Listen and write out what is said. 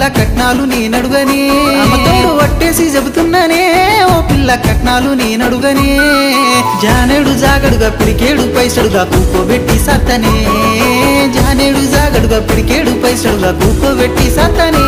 పిల్ల కట్నాలు నేనడుగనే అమ్మతోడు వట్టేసి చెబుతున్నానే ఓ పిల్ల కట్నాలు నేనడుగనే జానేడు జాగడుగా పిడికేడు పైసడుగా కూకోబెట్టి సత్తనే జానేడు జాగడుగా పిడికేడు పైసడుగా కూకోబెట్టి సత్తనే